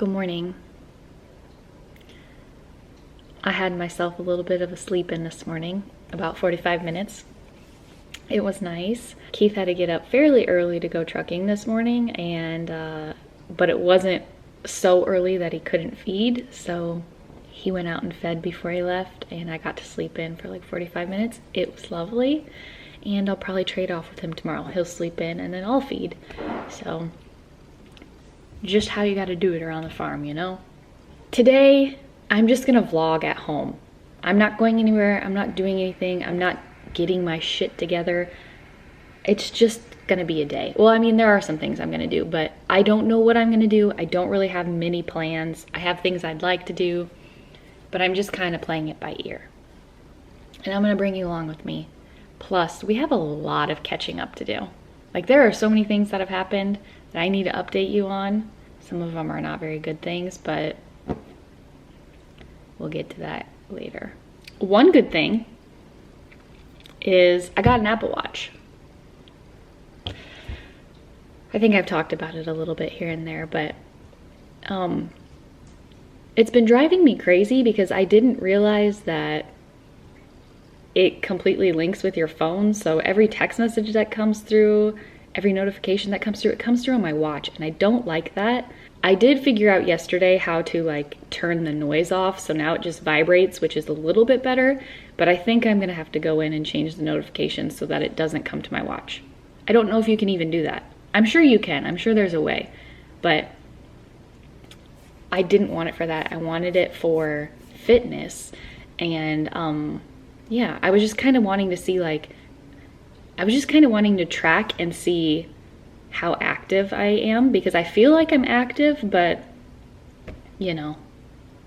Good morning. I had myself a little bit of a sleep in this morning, about 45 minutes. It was nice. Keith had to get up fairly early to go trucking this morning, and but it wasn't so early that he couldn't feed, so he went out and fed before he left, and I got to sleep in for like 45 minutes. It was lovely, and I'll probably trade off with him tomorrow. He'll sleep in and then I'll feed. So just how you got to do it around the farm, you know? Today, I'm just gonna vlog at home. I'm not going anywhere, I'm not doing anything, I'm not getting my shit together. It's just gonna be a day. Well, I mean, there are some things I'm gonna do, but I don't know what I'm gonna do. I don't really have many plans. I have things I'd like to do, but I'm just kind of playing it by ear. And I'm gonna bring you along with me. Plus, we have a lot of catching up to do. Like, there are so many things that have happened that I need to update you on. Some of them are not very good things, but we'll get to that later. One good thing is I got an Apple Watch. I think I've talked about it a little bit here and there, but it's been driving me crazy because I didn't realize that it completely links with your phone. So every text message that comes through, every notification that comes through, it comes through on my watch, and I don't like that. I did figure out yesterday how to like turn the noise off, so now it just vibrates, which is a little bit better, but I think I'm gonna have to go in and change the notifications so that it doesn't come to my watch. I don't know if you can even do that. I'm sure you can, I'm sure there's a way, but I didn't want it for that. I wanted it for fitness, and yeah, I was just kind of wanting to see to track and see how active I am, because I feel like I'm active, but you know,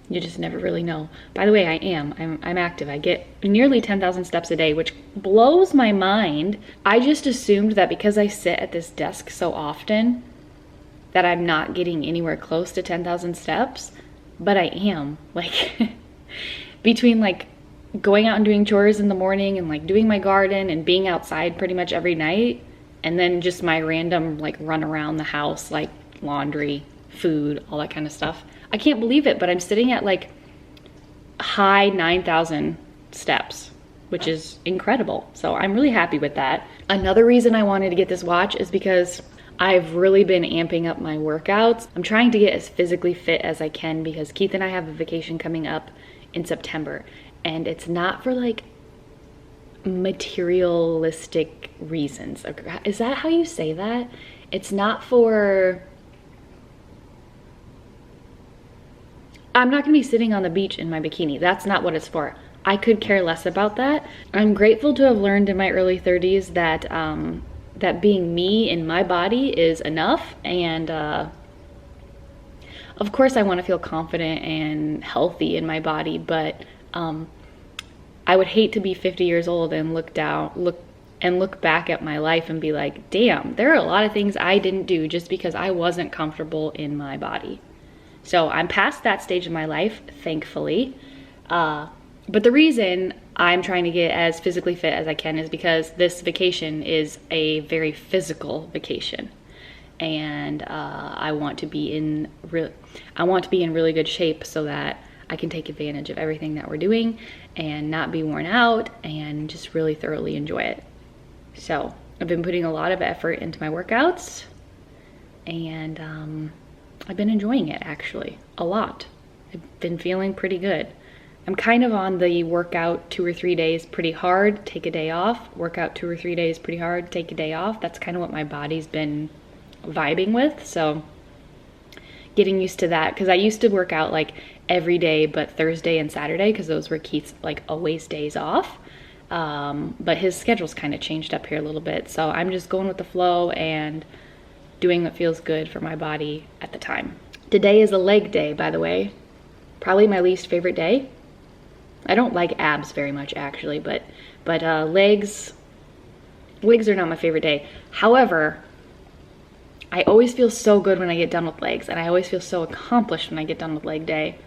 you just never really know. By the way, I'm active. I get nearly 10,000 steps a day, which blows my mind. I just assumed that because I sit at this desk so often that I'm not getting anywhere close to 10,000 steps, but I am. Like, between like going out and doing chores in the morning and like doing my garden and being outside pretty much every night, and then just my random like run around the house, like laundry, food, all that kind of stuff. I can't believe it, but I'm sitting at like high 9,000 steps, which is incredible. So I'm really happy with that. Another reason I wanted to get this watch is because I've really been amping up my workouts. I'm trying to get as physically fit as I can because Keith and I have a vacation coming up in September, and it's not for like materialistic reasons. Is that how you say that? It's not for, I'm not gonna be sitting on the beach in my bikini. That's not what it's for. I could care less about that. I'm grateful to have learned in my early 30s that that being me in my body is enough, and of course I want to feel confident and healthy in my body, but I would hate to be 50 years old and look back at my life and be like, damn, there are a lot of things I didn't do just because I wasn't comfortable in my body. So I'm past that stage of my life, thankfully. But the reason I'm trying to get as physically fit as I can is because this vacation is a very physical vacation. And I want to be in really good shape so that I can take advantage of everything that we're doing and not be worn out and just really thoroughly enjoy it. So I've been putting a lot of effort into my workouts, and I've been enjoying it actually a lot. I've been feeling pretty good. I'm kind of on the workout 2 or 3 days pretty hard, take a day off, workout 2 or 3 days pretty hard, take a day off. That's kind of what my body's been vibing with. So getting used to that, because I used to work out like every day but Thursday and Saturday, because those were Keith's like always days off. But his schedule's kind of changed up here a little bit. So I'm just going with the flow and doing what feels good for my body at the time. Today is a leg day, by the way. Probably my least favorite day. I don't like abs very much actually, but legs are not my favorite day. However, I always feel so good when I get done with legs, and I always feel so accomplished when I get done with leg day.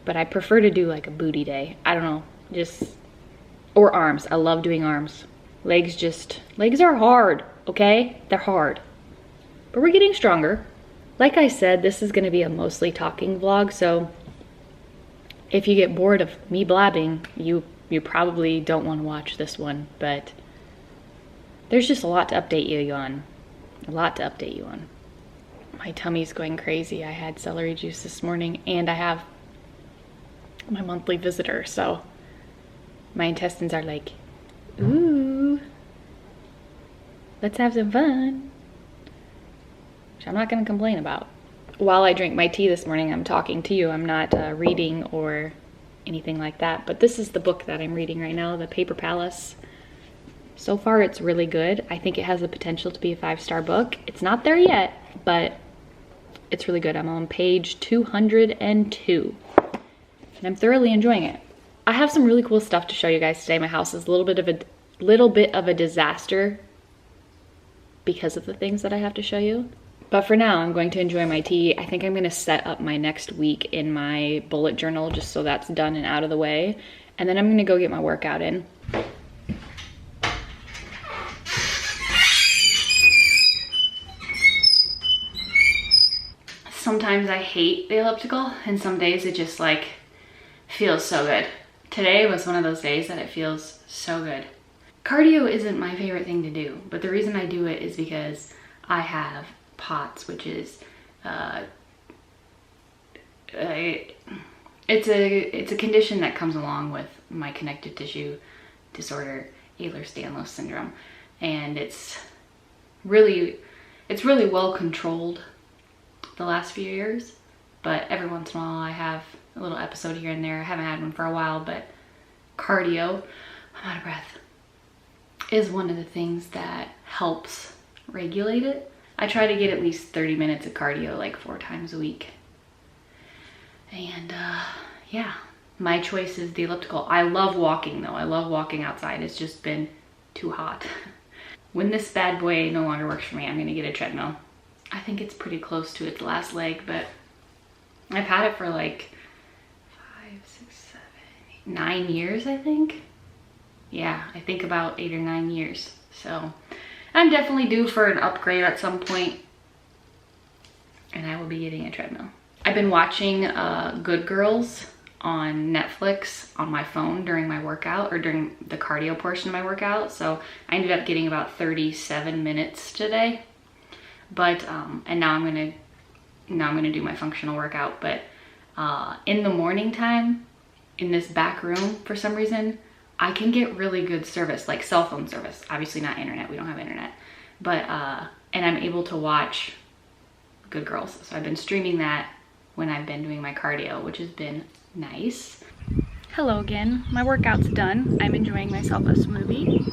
But I prefer to do like a booty day. I don't know, or arms. I love doing arms. Legs are hard, okay? They're hard. But we're getting stronger. Like I said, this is going to be a mostly talking vlog, so if you get bored of me blabbing, you probably don't want to watch this one, but there's just a lot to update you on. A lot to update you on. My tummy's going crazy. I had celery juice this morning, and I have my monthly visitor, so my intestines are like, ooh, let's have some fun, which I'm not going to complain about. While I drink my tea this morning, I'm talking to you. I'm not reading or anything like that, but this is the book that I'm reading right now, The Paper Palace. So far, it's really good. I think it has the potential to be a 5-star book. It's not there yet, but it's really good. I'm on page 202, and I'm thoroughly enjoying it. I have some really cool stuff to show you guys today. My house is a little bit of a disaster because of the things that I have to show you. But for now, I'm going to enjoy my tea. I think I'm going to set up my next week in my bullet journal just so that's done and out of the way. And then I'm going to go get my workout in. Sometimes I hate the elliptical, and some days it just like feels so good. Today was one of those days that it feels so good. Cardio isn't my favorite thing to do, but the reason I do it is because I have POTS, which is it's a condition that comes along with my connective tissue disorder, Ehlers-Danlos syndrome, and it's really well controlled the last few years, but every once in a while I have a little episode here and there. I haven't had one for a while, but cardio, I'm out of breath, is one of the things that helps regulate it. I try to get at least 30 minutes of cardio like 4 times a week. And yeah, my choice is the elliptical. I love walking though. I love walking outside. It's just been too hot. When this bad boy no longer works for me, I'm gonna get a treadmill. I think it's pretty close to its last leg, but I've had it for like 5, 6, 7, 8, 9 years, I think. Yeah, I think about 8 or 9 years. So I'm definitely due for an upgrade at some point, and I will be getting a treadmill. I've been watching Good Girls on Netflix on my phone during my workout, or during the cardio portion of my workout. So I ended up getting about 37 minutes today. But and now I'm gonna do my functional workout. But in the morning time, in this back room, for some reason, I can get really good service, like cell phone service. Obviously not internet, we don't have internet. But, and I'm able to watch Good Girls. So I've been streaming that when I've been doing my cardio, which has been nice. Hello again, my workout's done. I'm enjoying myself a smoothie.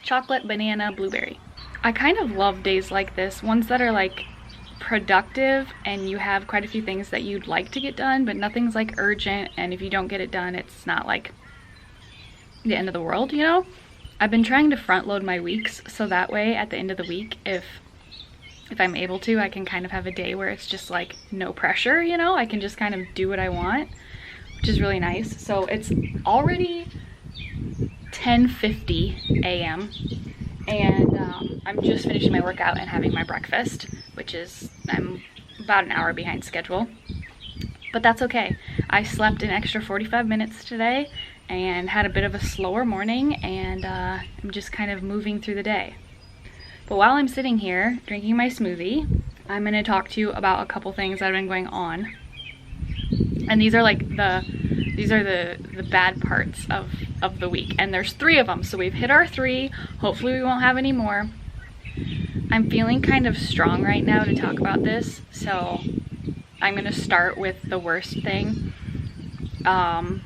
Chocolate, banana, blueberry. I kind of love days like this, ones that are like productive and you have quite a few things that you'd like to get done, but nothing's like urgent, and if you don't get it done, it's not like the end of the world, you know? I've been trying to front load my weeks so that way at the end of the week, if I'm able to, I can kind of have a day where it's just like no pressure, you know? I can just kind of do what I want, which is really nice. So it's already 10:50 a.m. and I'm just finishing my workout and having my breakfast, which is, I'm about an hour behind schedule, but that's okay. I slept an extra 45 minutes today and had a bit of a slower morning, and I'm just kind of moving through the day. But while I'm sitting here drinking my smoothie, I'm going to talk to you about a couple things that have been going on, and these are like the bad parts of the week, and there's 3 of them, so we've hit our 3. Hopefully we won't have any more. I'm feeling kind of strong right now to talk about this, so I'm gonna start with the worst thing. And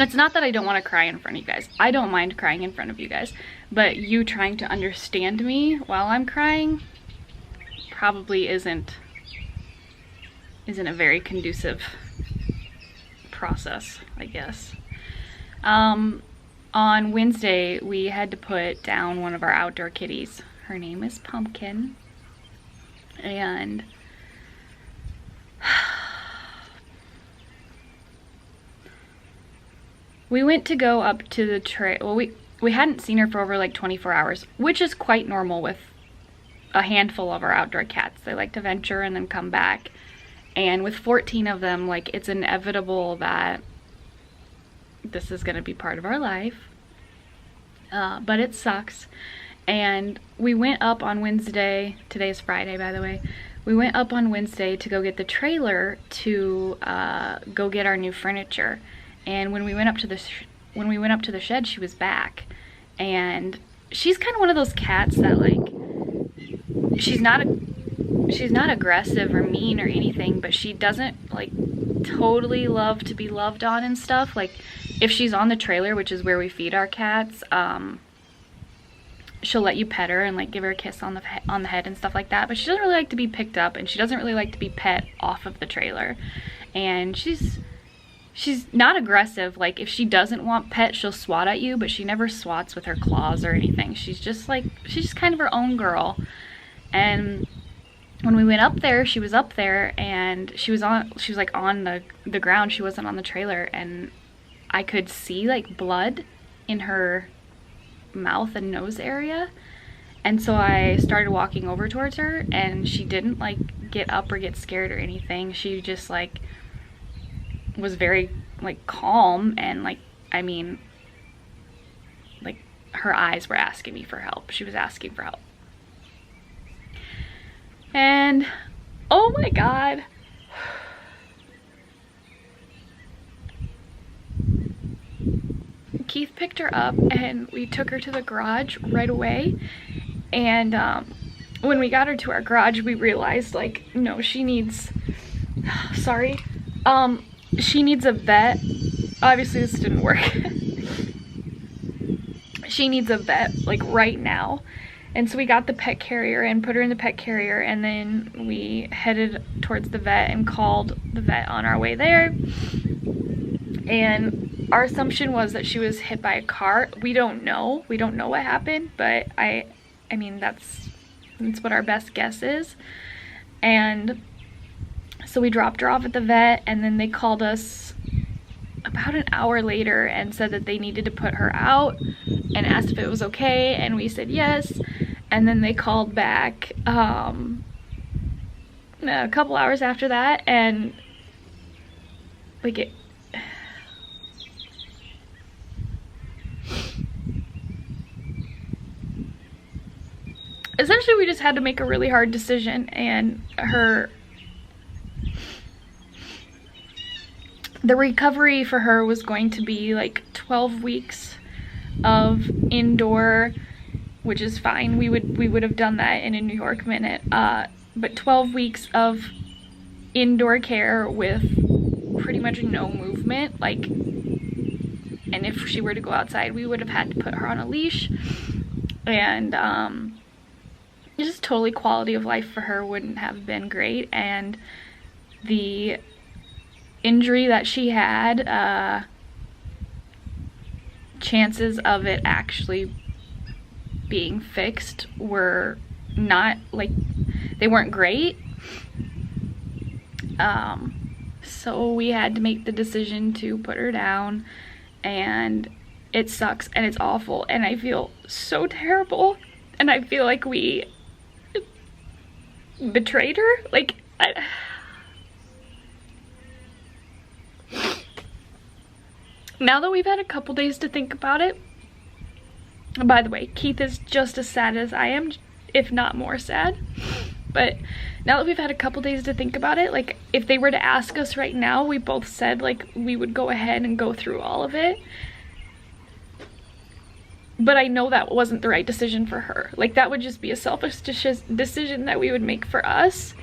it's not that I don't want to cry in front of you guys. I don't mind crying in front of you guys, but you trying to understand me while I'm crying probably isn't a very conducive process, I guess. On Wednesday, we had to put down one of our outdoor kitties. Her name is Pumpkin, and we went to go up to the trail. Well, we hadn't seen her for over like 24 hours, which is quite normal with a handful of our outdoor cats. They like to venture and then come back. And with 14 of them, like, it's inevitable that this is going to be part of our life. But it sucks. And we went up on Wednesday. Today's Friday, by the way. We went up on Wednesday to go get the trailer to go get our new furniture. And when we went up to the shed, she was back. And she's kind of one of those cats that, like, she's not aggressive or mean or anything, but she doesn't like totally love to be loved on and stuff. Like, if she's on the trailer, which is where we feed our cats, she'll let you pet her and like give her a kiss on the head and stuff like that, but she doesn't really like to be picked up, and she doesn't really like to be pet off of the trailer. And she's not aggressive. Like, if she doesn't want pet, she'll swat at you, but she never swats with her claws or anything. She's just kind of her own girl. And when we went up there, she was up there, and she was like on the ground. She wasn't on the trailer, and I could see like blood in her mouth and nose area. And so I started walking over towards her, and she didn't like get up or get scared or anything. She just like was very like calm, and like, I mean, like, her eyes were asking me for help. She was asking for help. And oh my god, Keith picked her up and we took her to the garage right away. And when we got her to our garage, we realized, like, no, she needs she needs a vet. Obviously this didn't work. She needs a vet, like, right now. And so we got the pet carrier and put her in the pet carrier, and then we headed towards the vet and called the vet on our way there. And our assumption was that she was hit by a car. We don't know what happened, but I mean, that's what our best guess is. And so we dropped her off at the vet, and then they called us about an hour later and said that they needed to put her out and asked if it was okay, and we said yes. And then they called back a couple hours after that, and like, essentially we just had to make a really hard decision. And the recovery for her was going to be like 12 weeks of indoor, which is fine. We would have done that in a New York minute. But 12 weeks of indoor care with pretty much no movement. Like, and if she were to go outside, we would have had to put her on a leash. And just totally quality of life for her wouldn't have been great. And the injury that she had, chances of it actually being fixed were not, like, they weren't great. So we had to make the decision to put her down, and it sucks and it's awful, and I feel so terrible, and I feel like we betrayed her. Like, now that we've had a couple days to think about it, by the way, Keith is just as sad as I am, if not more sad. But now that we've had a couple days to think about it, like, if they were to ask us right now, we both said, like, we would go ahead and go through all of it. But I know that wasn't the right decision for her. Like, that would just be a selfish decision that we would make for us.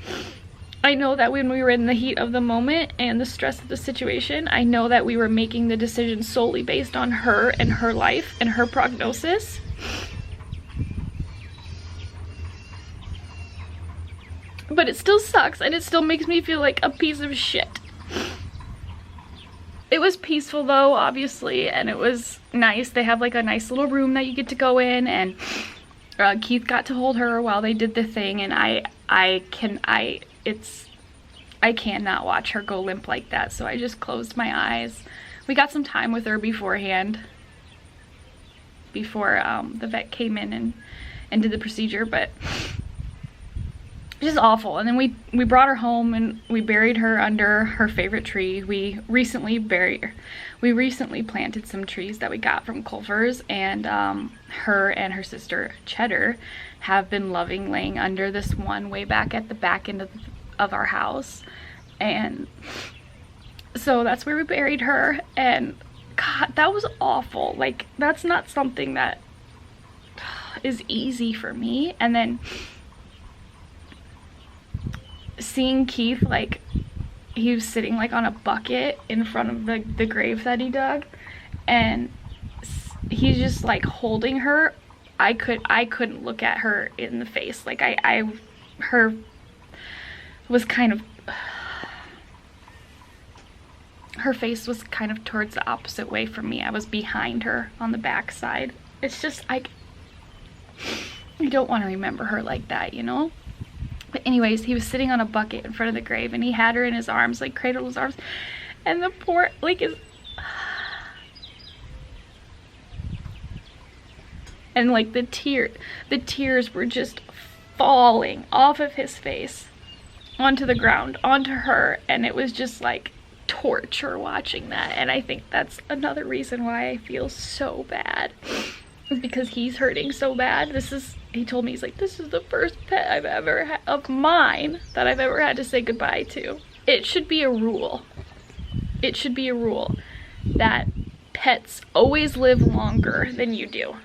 I know that when we were in the heat of the moment and the stress of the situation, I know that we were making the decision solely based on her and her life and her prognosis. But it still sucks, and it still makes me feel like a piece of shit. It was peaceful though, obviously, and it was nice. They have like a nice little room that you get to go in, and Keith got to hold her while they did the thing, and I cannot watch her go limp like that, so I just closed my eyes. We got some time with her beforehand. before the vet came in and did the procedure, but just awful. And then we brought her home and we buried her under her favorite tree. We recently planted some trees that we got from Culver's, and her and her sister Cheddar have been loving laying under this one way back at the back end of our house. And so that's where we buried her, and God, that was awful. Like, that's not something that is easy for me. And then seeing Keith, like, he was sitting like on a bucket in front of the grave that he dug, and he's just like holding her. I couldn't look at her in the face. Like, her was kind of, her face was kind of towards the opposite way from me. I was behind her on the back side. It's just, I don't want to remember her like that, you know? But anyways, he was sitting on a bucket in front of the grave, and he had her in his arms, like cradled his arms, and the poor, like, and like the tears were just falling off of his face onto the ground, onto her, and it was just like torture watching that. And I think that's another reason why I feel so bad, is because he's hurting so bad. He told me, he's like, this is the first pet I've ever had of mine that I've ever had to say goodbye to. It should be a rule. It should be a rule that pets always live longer than you do.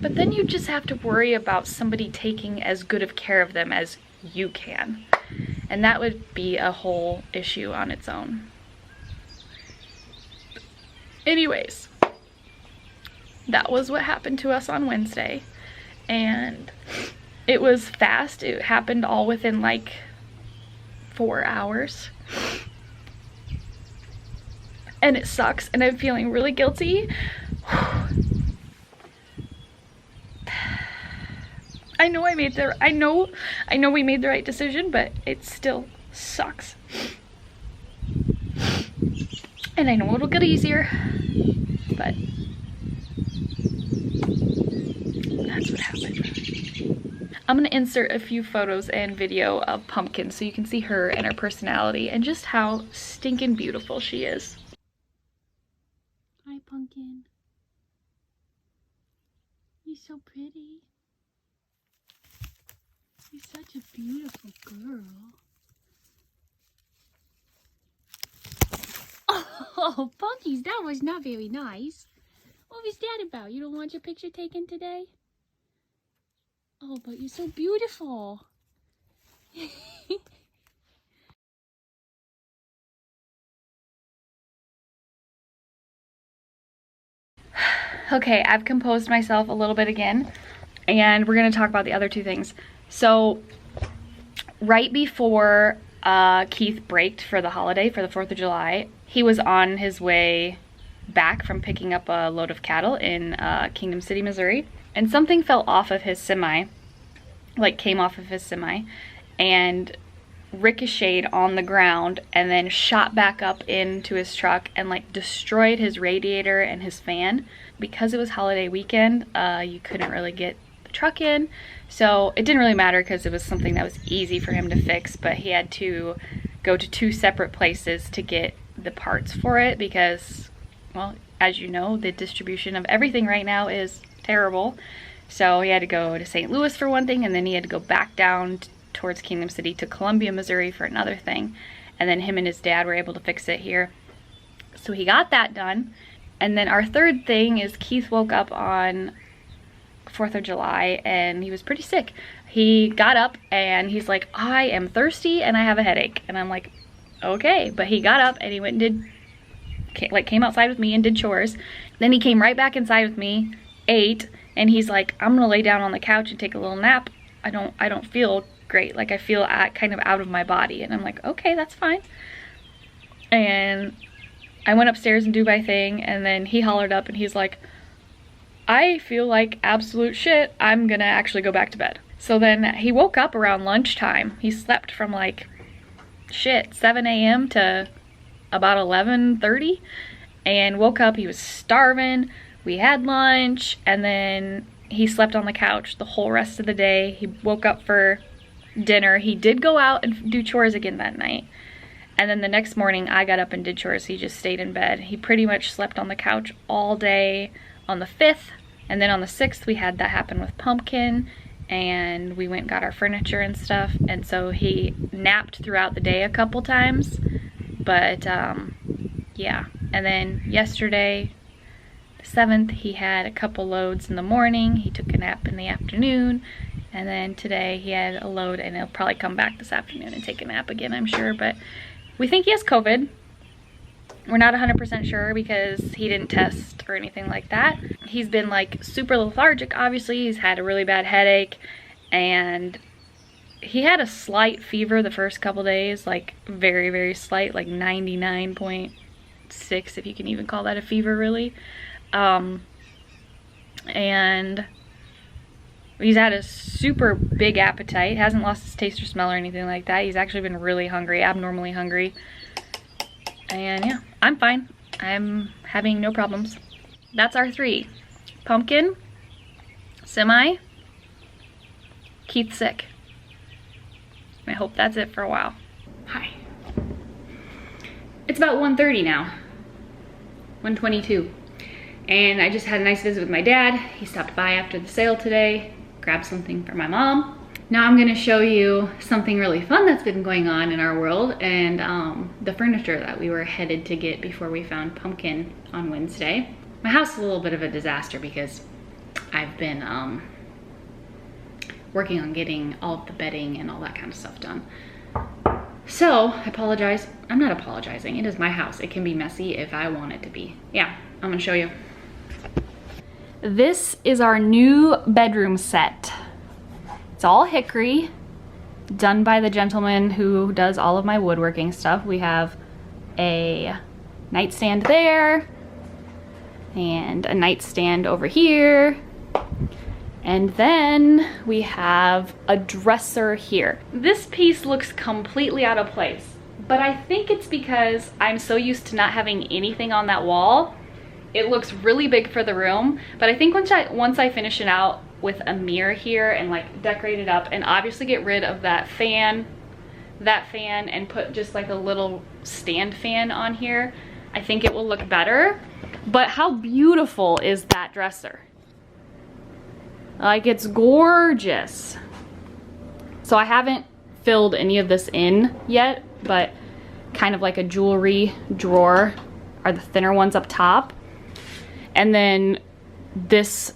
But then you just have to worry about somebody taking as good of care of them as you can. And that would be a whole issue on its own. Anyways, that was what happened to us on Wednesday, and it was fast. It happened all within like 4 hours, and it sucks, and I'm feeling really guilty. I know we made the right decision, but it still sucks. And I know it'll get easier, but that's what happened. I'm gonna insert a few photos and video of Pumpkin so you can see her and her personality and just how stinking beautiful she is. Hi, Pumpkin. You're so pretty. You're such a beautiful girl. Oh, Punkies, that was not very nice. What was that about? You don't want your picture taken today? Oh, but you're so beautiful. Okay, I've composed myself a little bit again, and we're going to talk about the other two things. So, right before Keith braked for the holiday, for the 4th of July, he was on his way back from picking up a load of cattle in Kingdom City, Missouri, and something fell off of his semi, like came off of his semi, and ricocheted on the ground and then shot back up into his truck and like destroyed his radiator and his fan. Because it was holiday weekend, you couldn't really get the truck in, so it didn't really matter because it was something that was easy for him to fix, but he had to go to 2 separate places to get the parts for it because, well, as you know, the distribution of everything right now is terrible. So he had to go to St. Louis for one thing, and then he had to go back down towards Kingdom City to Columbia, Missouri for another thing. And then him and his dad were able to fix it here. So he got that done. And then our third thing is Keith woke up on 4th of July and he was pretty sick. He got up and he's like, I am thirsty and I have a headache. And I'm like, okay. But he got up and he went and came outside with me and did chores. Then he came right back inside with me, ate, and he's like, I'm gonna lay down on the couch and take a little nap. I don't feel great. Like, I feel kind of out of my body. And I'm like, okay, that's fine. And I went upstairs and do my thing, and then he hollered up and he's like, I feel like absolute shit. I'm gonna actually go back to bed. So then he woke up around lunchtime. He slept from like 7 a.m. to about 11:30, and woke up, he was starving. We had lunch, and then he slept on the couch the whole rest of the day. He woke up for dinner. He did go out and do chores again that night. And then the next morning I got up and did chores. He just stayed in bed. He pretty much slept on the couch all day on the 5th. And then on the 6th we had that happen with Pumpkin, and we went and got our furniture and stuff. And so he napped throughout the day a couple times. But yeah. And then yesterday, the 7th, he had a couple loads in the morning. He took a nap in the afternoon. And then today he had a load, and he'll probably come back this afternoon and take a nap again, I'm sure. But we think he has COVID. We're not 100% sure because he didn't test or anything like that. He's been like super lethargic, obviously. He's had a really bad headache, and he had a slight fever the first couple days, like very, very slight, like 99.6, if you can even call that a fever, really. And he's had a super big appetite. Hasn't lost his taste or smell or anything like that. He's actually been really hungry, abnormally hungry. And yeah, I'm fine. I'm having no problems. That's our 3. Pumpkin, Semi, Keith sick. I hope that's it for a while. Hi. It's about 1:30 now. 1:22. And I just had a nice visit with my dad. He stopped by after the sale today. Grab something for my mom. Now I'm gonna show you something really fun that's been going on in our world, and the furniture that we were headed to get before we found Pumpkin on Wednesday. My house is a little bit of a disaster because I've been working on getting all of the bedding and all that kind of stuff done. So I apologize. I'm not apologizing. It is my house. It can be messy if I want it to be. Yeah, I'm gonna show you. This is our new bedroom set. It's all hickory, done by the gentleman who does all of my woodworking stuff. We have a nightstand there, and a nightstand over here, and then we have a dresser here. This piece looks completely out of place, but I think it's because I'm so used to not having anything on that wall. It looks really big for the room, but I think once I finish it out with a mirror here and like decorate it up, and obviously get rid of that fan, and put just like a little stand fan on here, I think it will look better. But how beautiful is that dresser? Like, it's gorgeous. So I haven't filled any of this in yet, but kind of like a jewelry drawer are the thinner ones up top. And then this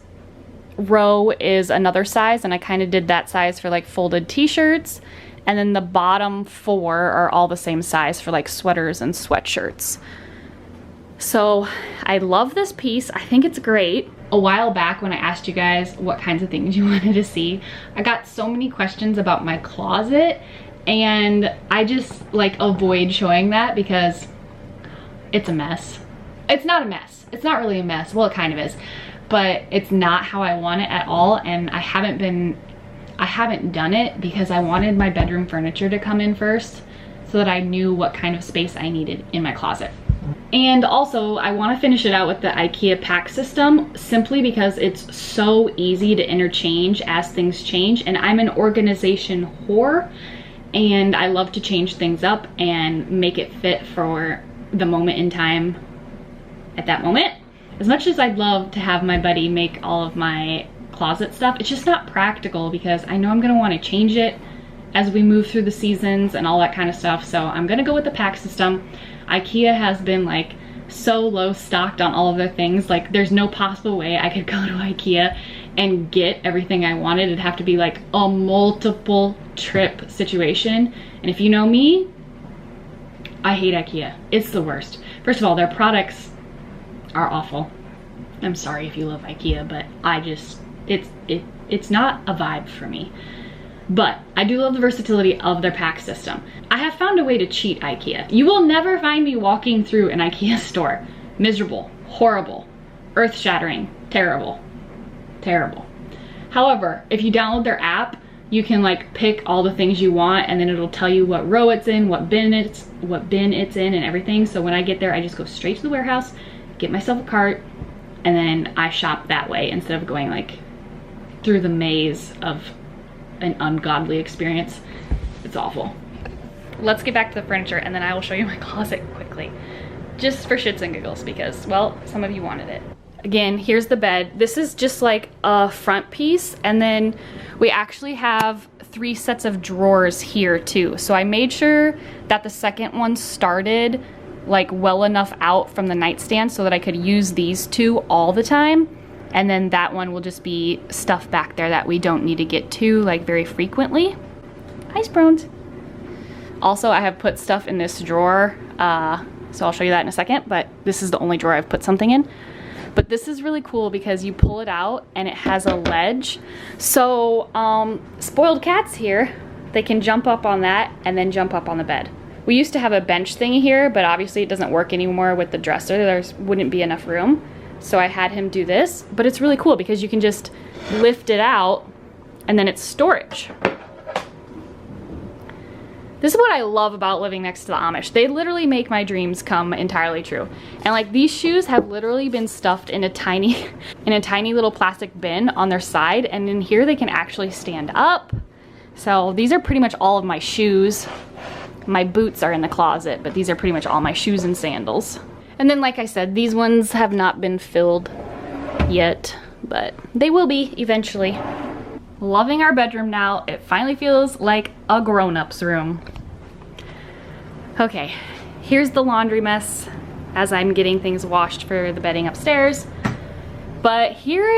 row is another size, and I kind of did that size for like folded t-shirts, and then the bottom 4 are all the same size for like sweaters and sweatshirts. So I love this piece. I think it's great. A while back when I asked you guys what kinds of things you wanted to see, I got so many questions about my closet, and I just like avoid showing that because it's a mess. It's not a mess. It's not really a mess. Well, it kind of is. But it's not how I want it at all, and I haven't done it because I wanted my bedroom furniture to come in first so that I knew what kind of space I needed in my closet. And also I want to finish it out with the IKEA pack system, simply because it's so easy to interchange as things change, and I'm an organization whore, and I love to change things up and make it fit for the moment in time at that moment. As much as I'd love to have my buddy make all of my closet stuff, it's just not practical because I know I'm gonna want to change it as we move through the seasons and all that kind of stuff. So I'm gonna go with the pack system. IKEA has been like so low stocked on all of their things. Like, there's no possible way I could go to IKEA and get everything I wanted. It'd have to be like a multiple trip situation. And if you know me, I hate IKEA. It's the worst. First of all, their products are awful. I'm sorry if you love IKEA, but I just, it's not a vibe for me. But I do love the versatility of their pack system. I have found a way to cheat IKEA. You will never find me walking through an IKEA store miserable, horrible, earth-shattering, terrible, terrible. However, if you download their app, you can like pick all the things you want, and then it'll tell you what row it's in, what bin it's in, and everything. So when I get there, I just go straight to the warehouse, get myself a cart, and then I shop that way instead of going like through the maze of an ungodly experience. It's awful. Let's get back to the furniture and then I will show you my closet quickly. Just for shits and giggles because, well, some of you wanted it. Again, here's the bed. This is just like a front piece, and then we actually have 3 sets of drawers here too. So I made sure that the second one started like well enough out from the nightstand so that I could use these 2 all the time. And then that one will just be stuff back there that we don't need to get to like very frequently. Hi, Sprones. Also, I have put stuff in this drawer, so I'll show you that in a second, but this is the only drawer I've put something in. But this is really cool because you pull it out and it has a ledge. So spoiled cats here, they can jump up on that and then jump up on the bed. We used to have a bench thingy here, but obviously it doesn't work anymore with the dresser. There wouldn't be enough room. So I had him do this, but it's really cool because you can just lift it out and then it's storage. This is what I love about living next to the Amish. They literally make my dreams come entirely true. And like these shoes have literally been stuffed in a tiny little plastic bin on their side, and in here they can actually stand up. So these are pretty much all of my shoes. My boots are in the closet, but these are pretty much all my shoes and sandals. And then like I said, these ones have not been filled yet, but they will be eventually. Loving our bedroom now. It finally feels like a grown-up's room. Okay, here's the laundry mess as I'm getting things washed for the bedding upstairs. But here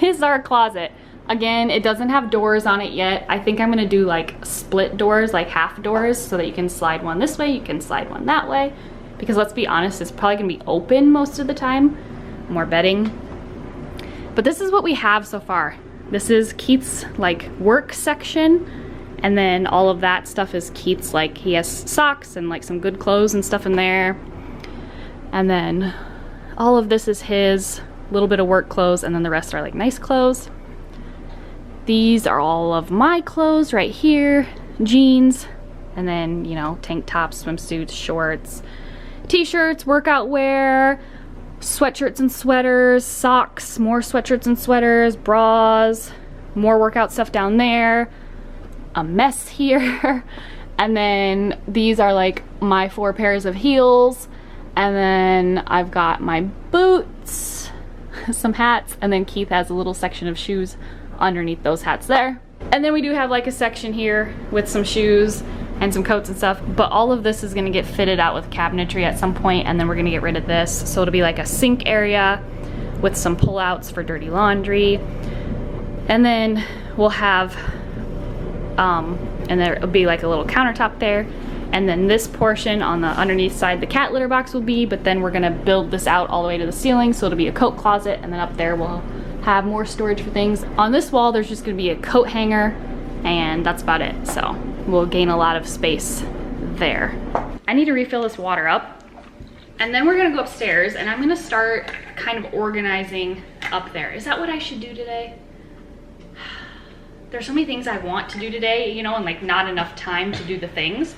is our closet. Again, it doesn't have doors on it yet. I think I'm gonna do like split doors, like half doors, so that you can slide one this way, you can slide one that way. Because let's be honest, it's probably gonna be open most of the time. More bedding. But this is what we have so far. This is Keith's like work section, and then all of that stuff is Keith's, like he has socks and like some good clothes and stuff in there. And then all of this is his little bit of work clothes, and then the rest are like nice clothes. These are all of my clothes right here, jeans, and then, you know, tank tops, swimsuits, shorts, t-shirts, workout wear, sweatshirts and sweaters, socks, more sweatshirts and sweaters, bras, more workout stuff down there, a mess here. And then these are like my 4 pairs of heels. And then I've got my boots, some hats, and then Keith has a little section of shoes underneath those hats there. And then we do have like a section here with some shoes and some coats and stuff, but all of this is gonna get fitted out with cabinetry at some point, and then we're gonna get rid of this. So it'll be like a sink area with some pull-outs for dirty laundry. And then we'll have, and there'll be like a little countertop there. And then this portion on the underneath side, the cat litter box will be, but then we're gonna build this out all the way to the ceiling, so it'll be a coat closet, and then up there we'll have more storage for things. On this wall, there's just gonna be a coat hanger, and that's about it. So we'll gain a lot of space there. I need to refill this water up, and then we're gonna go upstairs, and I'm gonna start kind of organizing up there. Is that what I should do today? There's so many things I want to do today, you know, and like not enough time to do the things,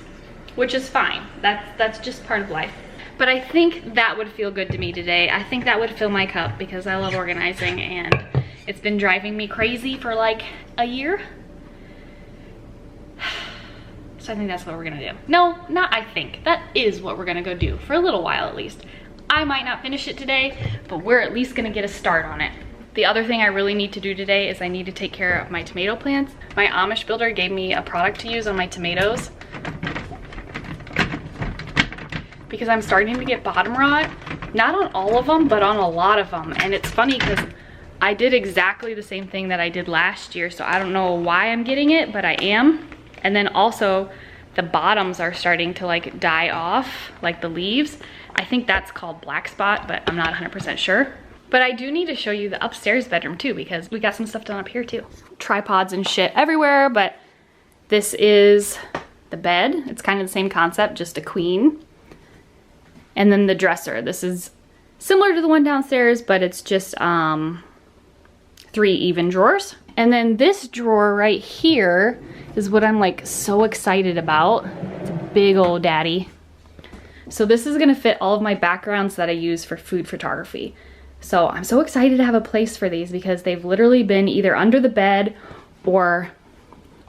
which is fine. That's just part of life. But I think that would feel good to me today. I think that would fill my cup because I love organizing, and it's been driving me crazy for like a year. So I think that's what we're gonna do. No, not I think. That is what we're gonna go do for a little while at least. I might not finish it today, but we're at least gonna get a start on it. The other thing I really need to do today is I need to take care of my tomato plants. My Amish builder gave me a product to use on my tomatoes because I'm starting to get bottom rot. Not on all of them, but on a lot of them. And it's funny because I did exactly the same thing that I did last year, so I don't know why I'm getting it, but I am. And then also the bottoms are starting to like die off, like the leaves. I think that's called black spot, but I'm not 100% sure. But I do need to show you the upstairs bedroom too, because we got some stuff done up here too. Tripods and shit everywhere, but this is the bed. It's kind of the same concept, just a queen. And then the dresser. This is similar to the one downstairs, but it's just 3 even drawers. And then this drawer right here is what I'm like so excited about. It's a big old daddy. So this is gonna fit all of my backgrounds that I use for food photography. So I'm so excited to have a place for these because they've literally been either under the bed or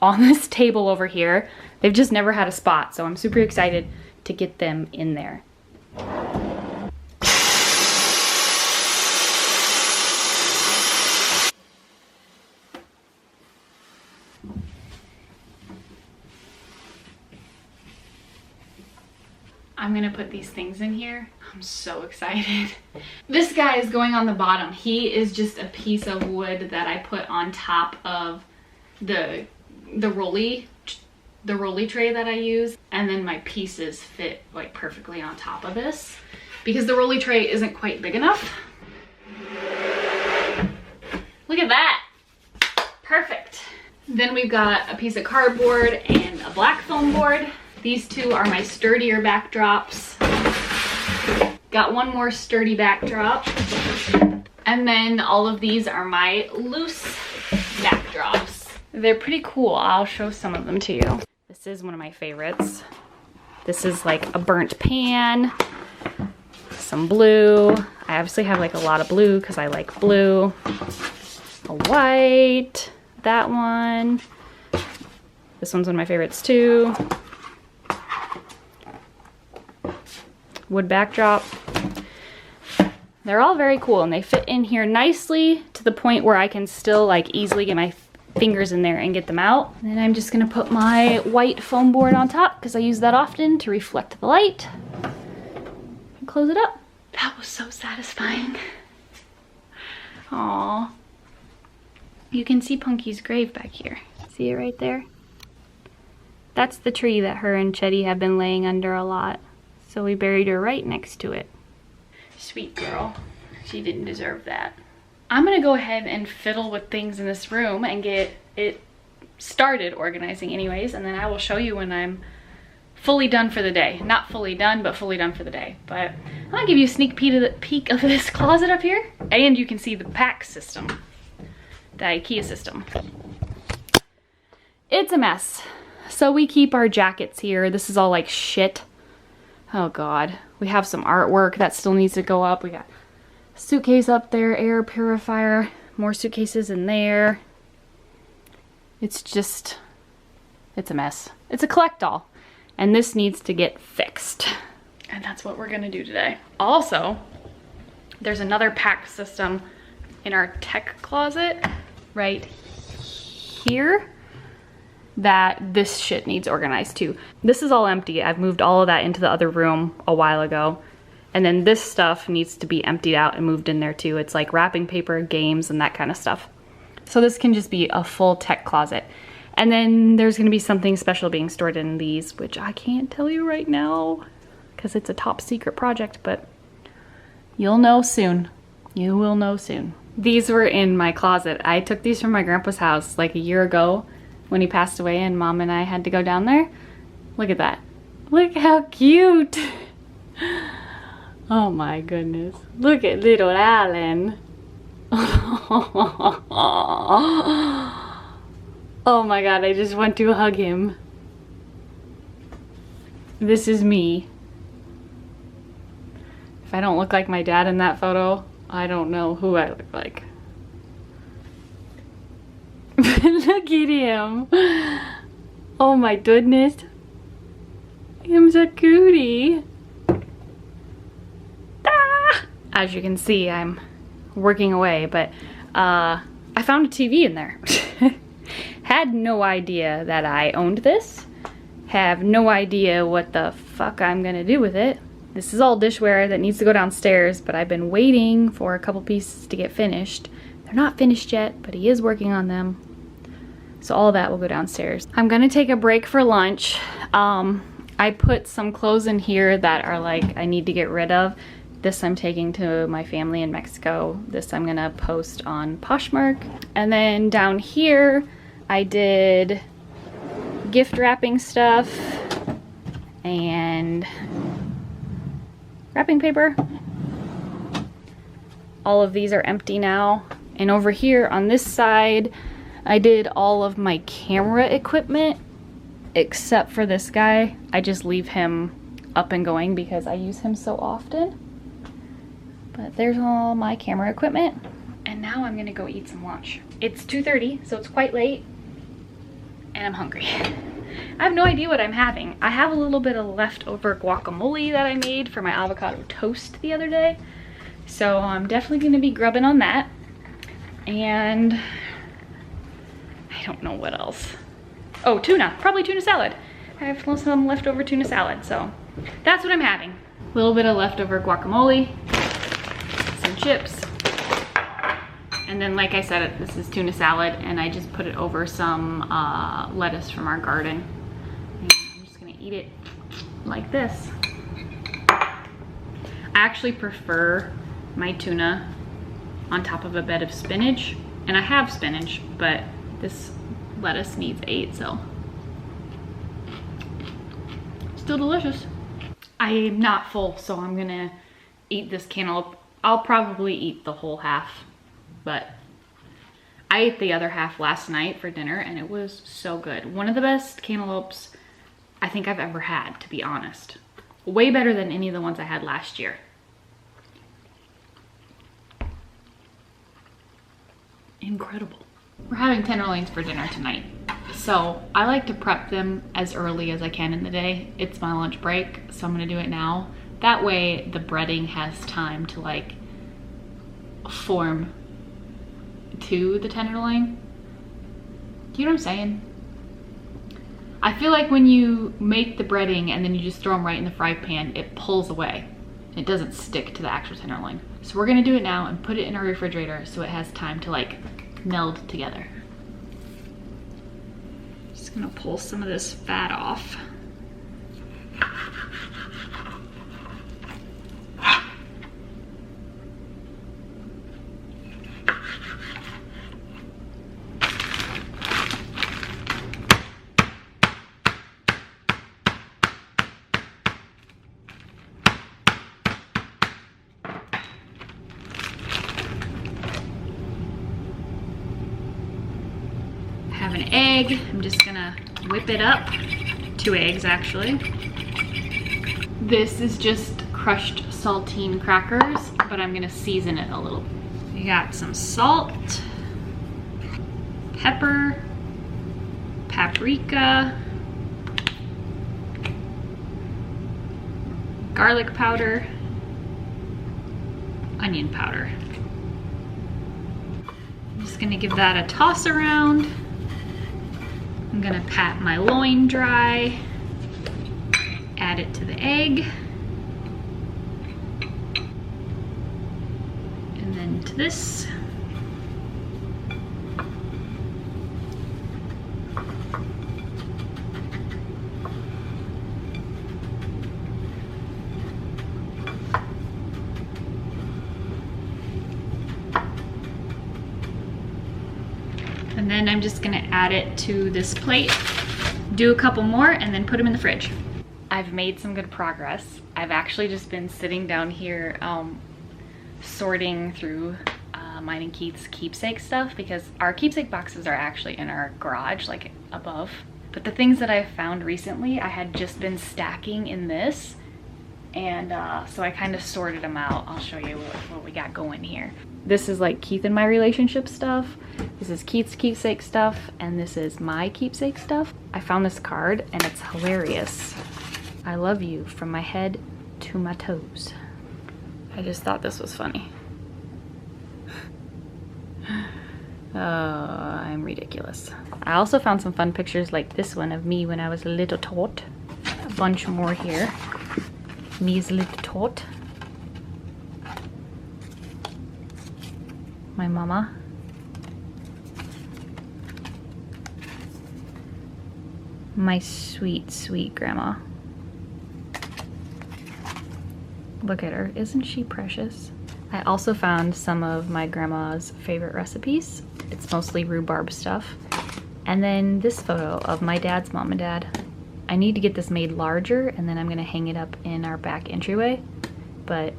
on this table over here. They've just never had a spot. So I'm super excited to get them in there. I'm gonna put these things in here. I'm so excited. This guy is going on the bottom. He is just a piece of wood that I put on top of the rolly tray that I use. And then my pieces fit like perfectly on top of this because the rolly tray isn't quite big enough. Look at that. Perfect. Then we've got a piece of cardboard and a black foam board. These two are my sturdier backdrops. Got one more sturdy backdrop. And then all of these are my loose backdrops. They're pretty cool. I'll show some of them to you. This is one of my favorites. This is like a burnt pan, some blue. I obviously have like a lot of blue because I like blue. A white, that one. This one's one of my favorites too. Wood backdrop. They're all very cool and they fit in here nicely to the point where I can still like easily get my fingers in there and get them out. And then I'm just gonna put my white foam board on top because I use that often to reflect the light. And close it up. That was so satisfying. Aww. You can see Punky's grave back here. See it right there? That's the tree that her and Chetty have been laying under a lot. So we buried her right next to it. Sweet girl. She didn't deserve that. I'm gonna go ahead and fiddle with things in this room and get it started organizing anyways, and then I will show you when I'm fully done for the day. Not fully done, but fully done for the day. But I'm gonna give you a sneak peek of this closet up here, and you can see the pack system, the IKEA system. It's a mess. So we keep our jackets here. This is all like shit. Oh God, we have some artwork that still needs to go up. We got a suitcase up there, air purifier, more suitcases in there. It's just, it's a mess. It's a collect-all, and this needs to get fixed. And that's what we're gonna do today. Also, there's another pack system in our tech closet right here that this shit needs organized too. This is all empty. I've moved all of that into the other room a while ago. And then this stuff needs to be emptied out and moved in there too. It's like wrapping paper, games, and that kind of stuff. So this can just be a full tech closet. And then there's gonna be something special being stored in these, which I can't tell you right now because it's a top secret project, but you'll know soon. You will know soon. These were in my closet. I took these from my grandpa's house like a year ago when he passed away and Mom and I had to go down there. Look at that. Look how cute. Oh my goodness. Look at little Alan. Oh my God, I just want to hug him. This is me. If I don't look like my dad in that photo, I don't know who I look like. Look at him. Oh my goodness. I'm so cutie. Ah! As you can see, I'm working away, but I found a TV in there. Had no idea that I owned this. Have no idea what the fuck I'm gonna do with it. This is all dishware that needs to go downstairs, but I've been waiting for a couple pieces to get finished. They're not finished yet, but he is working on them. So all that will go downstairs. I'm gonna take a break for lunch. I put some clothes in here that are like I need to get rid of. This I'm taking to my family in Mexico. This I'm gonna post on Poshmark. And then down here, I did gift wrapping stuff and wrapping paper. All of these are empty now. And over here on this side, I did all of my camera equipment except for this guy. I just leave him up and going because I use him so often. But there's all my camera equipment. And now I'm gonna go eat some lunch. It's 2:30, so it's quite late, and I'm hungry. I have no idea what I'm having. I have a little bit of leftover guacamole that I made for my avocado toast the other day. So I'm definitely gonna be grubbing on that. And I don't know what else. Oh, tuna, probably tuna salad. I have some leftover tuna salad, so that's what I'm having. A little bit of leftover guacamole, some chips, and then like I said, this is tuna salad, and I just put it over some lettuce from our garden. And I'm just gonna eat it like this. I actually prefer my tuna on top of a bed of spinach, and I have spinach, but this lettuce needs 8, so still delicious. I am not full, so I'm gonna eat this cantaloupe. I'll probably eat the whole half, but I ate the other half last night for dinner and it was so good. One of the best cantaloupes I think I've ever had, to be honest. Way better than any of the ones I had last year. Incredible. We're having tenderloins for dinner tonight. So I like to prep them as early as I can in the day. It's my lunch break, so I'm gonna do it now. That way the breading has time to like form to the tenderloin. Do you know what I'm saying? I feel like when you make the breading and then you just throw them right in the fry pan, it pulls away. It doesn't stick to the actual tenderloin. So we're gonna do it now and put it in our refrigerator so it has time to like meld together. Just gonna pull some of this fat off. Have an egg. I'm just gonna whip it up. 2 eggs actually. This is just crushed saltine crackers, but I'm gonna season it a little. We got some salt, pepper, paprika, garlic powder, onion powder. I'm just gonna give that a toss around. I'm gonna pat my loin dry, add it to the egg, and then to this. And then I'm just gonna add it to this plate, do a couple more, and then put them in the fridge. I've made some good progress. I've actually just been sitting down here sorting through mine and Keith's keepsake stuff, because our keepsake boxes are actually in our garage, like above. But the things that I've found recently, I had just been stacking in this, and so I kind of sorted them out. I'll show you what we got going here. This is like Keith and my relationship stuff. This is Keith's keepsake stuff, and this is my keepsake stuff. I found this card and it's hilarious. I love you from my head to my toes. I just thought this was funny. Oh, I'm ridiculous. I also found some fun pictures like this one of me when I was a little tot. A bunch more here. Me as a little tot. My mama. My sweet, sweet grandma. Look at her, isn't she precious? I also found some of my grandma's favorite recipes. It's mostly rhubarb stuff. And then this photo of my dad's mom and dad. I need to get this made larger, and then I'm gonna hang it up in our back entryway, but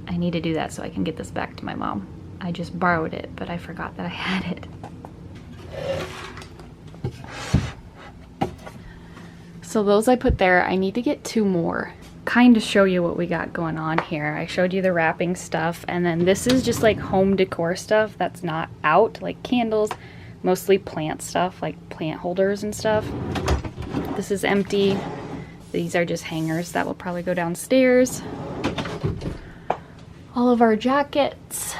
I need to do that so I can get this back to my mom. I just borrowed it, but I forgot that I had it. So those I put there. I need to get 2 more. Kind of show you what we got going on here. I showed you the wrapping stuff, and then this is just like home decor stuff that's not out, like candles, mostly plant stuff, like plant holders and stuff. This is empty. These are just hangers that will probably go downstairs. All of our jackets.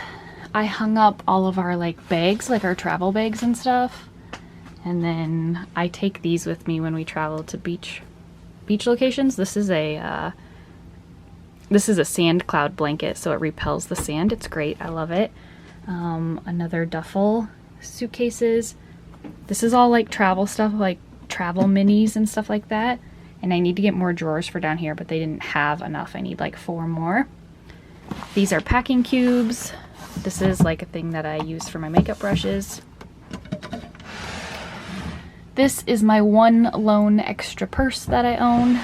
I hung up all of our like bags, like our travel bags and stuff. And then I take these with me when we travel to beach locations. This is a SANDCLOUD blanket, so it repels the sand. It's great. I love it. Another duffel, suitcases. This is all like travel stuff, like travel minis and stuff like that. And I need to get more drawers for down here, but they didn't have enough. I need like 4 more. These are packing cubes. This is like a thing that I use for my makeup brushes. This is my one lone extra purse that I own.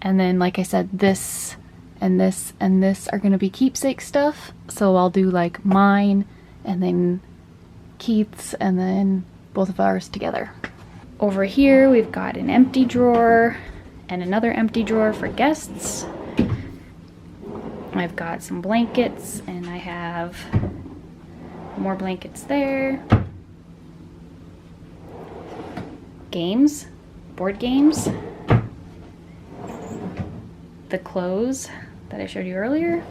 And then, like I said, this and this and this are gonna be keepsake stuff. So I'll do like mine and then Keith's and then both of ours together. Over here, we've got an empty drawer and another empty drawer for guests. I've got some blankets and I have more blankets there. Games, board games, the clothes that I showed you earlier.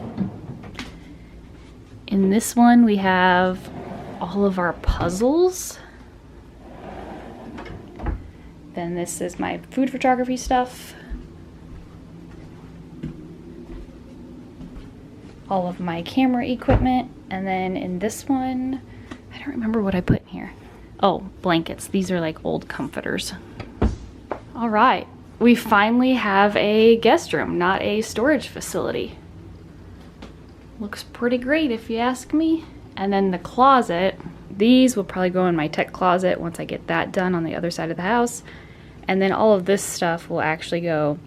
In this one we have all of our puzzles. Then this is my food photography stuff. All of my camera equipment. And then in this one, I don't remember what I put in here. Oh, blankets. These are like old comforters. All right, we finally have a guest room, not a storage facility. Looks pretty great if you ask me. And then the closet, these will probably go in my tech closet once I get that done on the other side of the house. And then all of this stuff will actually go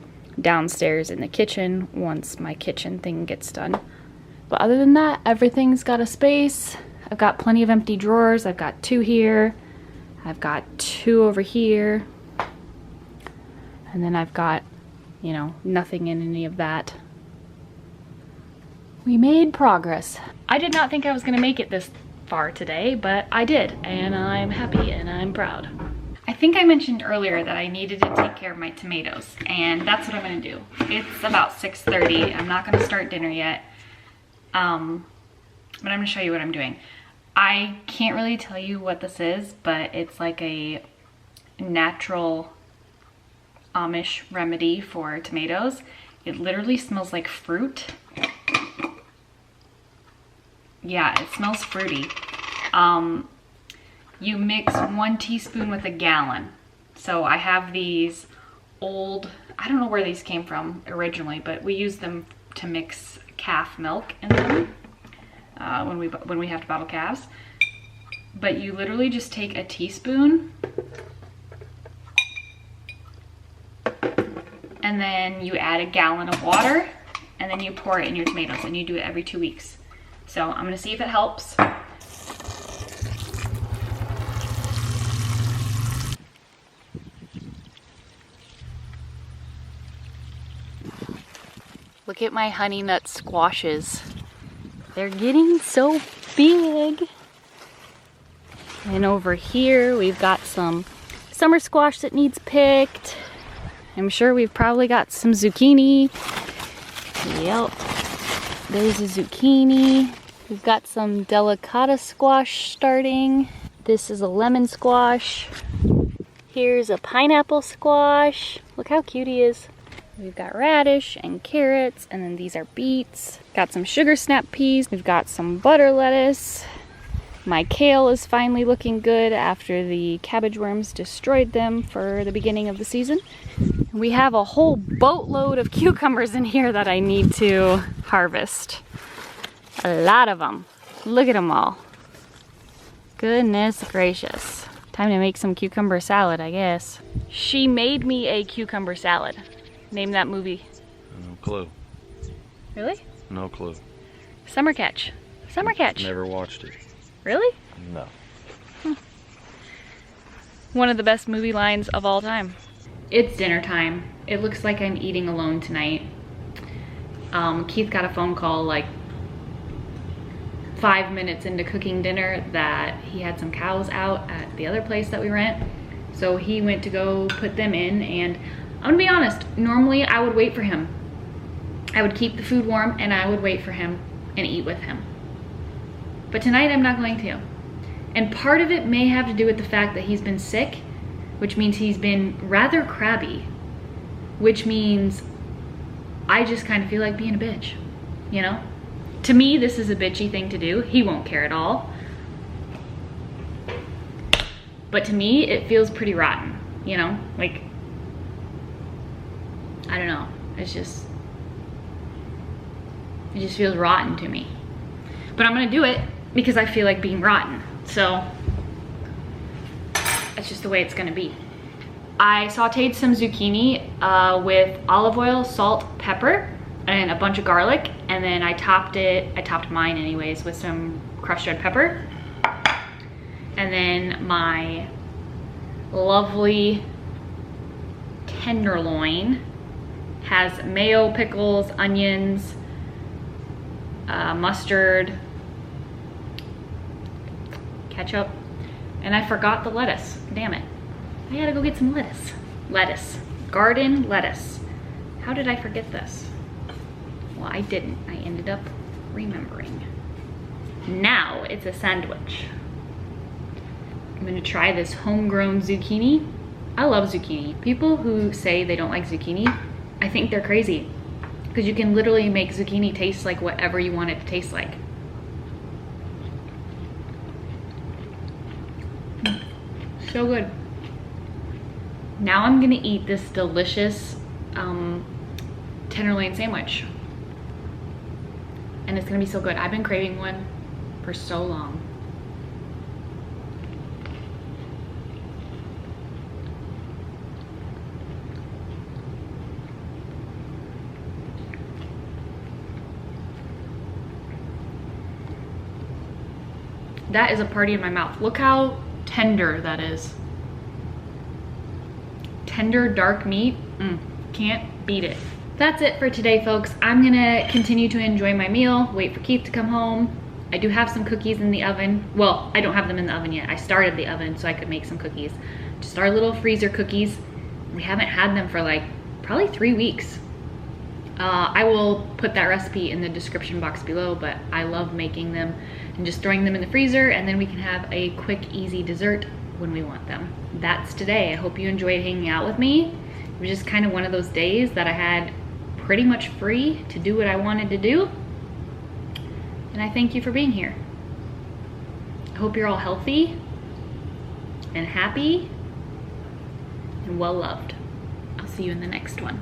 downstairs in the kitchen once my kitchen thing gets done. But other than that, everything's got a space. I've got plenty of empty drawers. I've got 2 here. I've got 2 over here. And then I've got, you know, nothing in any of that. We made progress. I did not think I was gonna make it this far today, but I did, and I'm happy and I'm proud. I think I mentioned earlier that I needed to take care of my tomatoes, and that's what I'm gonna do. It's about 6:30. I'm not gonna start dinner yet, but I'm gonna show you what I'm doing. I can't really tell you what this is, but it's like a natural Amish remedy for tomatoes. It literally smells like fruit. Yeah, it smells fruity. You mix 1 teaspoon with a gallon. So I have these old, I don't know where these came from originally, but we use them to mix calf milk in them when we have to bottle calves. But you literally just take a teaspoon and then you add a gallon of water and then you pour it in your tomatoes, and you do it every 2 weeks. So I'm gonna see if it helps. Look at my honey nut squashes. They're getting so big. And over here we've got some summer squash that needs picked. I'm sure we've probably got some zucchini. Yep, there's a zucchini. We've got some delicata squash starting. This is a lemon squash. Here's a pineapple squash. Look how cute he is. We've got radish and carrots, and then these are beets. Got some sugar snap peas. We've got some butter lettuce. My kale is finally looking good after the cabbage worms destroyed them for the beginning of the season. We have a whole boatload of cucumbers in here that I need to harvest. A lot of them. Look at them all. Goodness gracious. Time to make some cucumber salad, I guess. She made me a cucumber salad. Name that movie. No clue. Really? No clue. Summer Catch. Summer Catch. Never watched it. Really? No. One of the best movie lines of all time. It's dinner time. It looks like I'm eating alone tonight. Keith got a phone call like 5 minutes into cooking dinner that he had some cows out at the other place that we rent. So he went to go put them in, and I'm gonna be honest, normally I would wait for him. I would keep the food warm and I would wait for him and eat with him. But tonight I'm not going to. And part of it may have to do with the fact that he's been sick, which means he's been rather crabby, which means I just kind of feel like being a bitch, you know? To me, this is a bitchy thing to do. He won't care at all. But to me, it feels pretty rotten, you know? Like, I don't know. It just feels rotten to me. But I'm gonna do it because I feel like being rotten. So that's just the way it's gonna be. I sauteed some zucchini with olive oil, salt, pepper, and a bunch of garlic, and then I topped mine anyways with some crushed red pepper. And then my lovely tenderloin has mayo, pickles, onions, mustard, ketchup, and I forgot the lettuce. Damn it. I gotta go get some lettuce. Lettuce. Garden lettuce. How did I forget this? Well, I didn't. I ended up remembering. Now it's a sandwich. I'm gonna try this homegrown zucchini. I love zucchini. People who say they don't like zucchini, I think they're crazy. Because you can literally make zucchini taste like whatever you want it to taste like. So good. Now I'm gonna eat this delicious tenderloin sandwich. And it's gonna be so good. I've been craving one for so long. That is a party in my mouth. Look how tender that is. Tender, dark meat, can't beat it. That's it for today, folks. I'm gonna continue to enjoy my meal, wait for Keith to come home. I do have some cookies in the oven. Well, I don't have them in the oven yet. I started the oven so I could make some cookies. Just our little freezer cookies. We haven't had them for like probably 3 weeks. I will put that recipe in the description box below, but I love making them and just throwing them in the freezer, and then we can have a quick, easy dessert when we want them. That's today. I hope you enjoyed hanging out with me. It was just kind of one of those days that I had pretty much free to do what I wanted to do. And I thank you for being here. I hope you're all healthy and happy and well loved. I'll see you in the next one.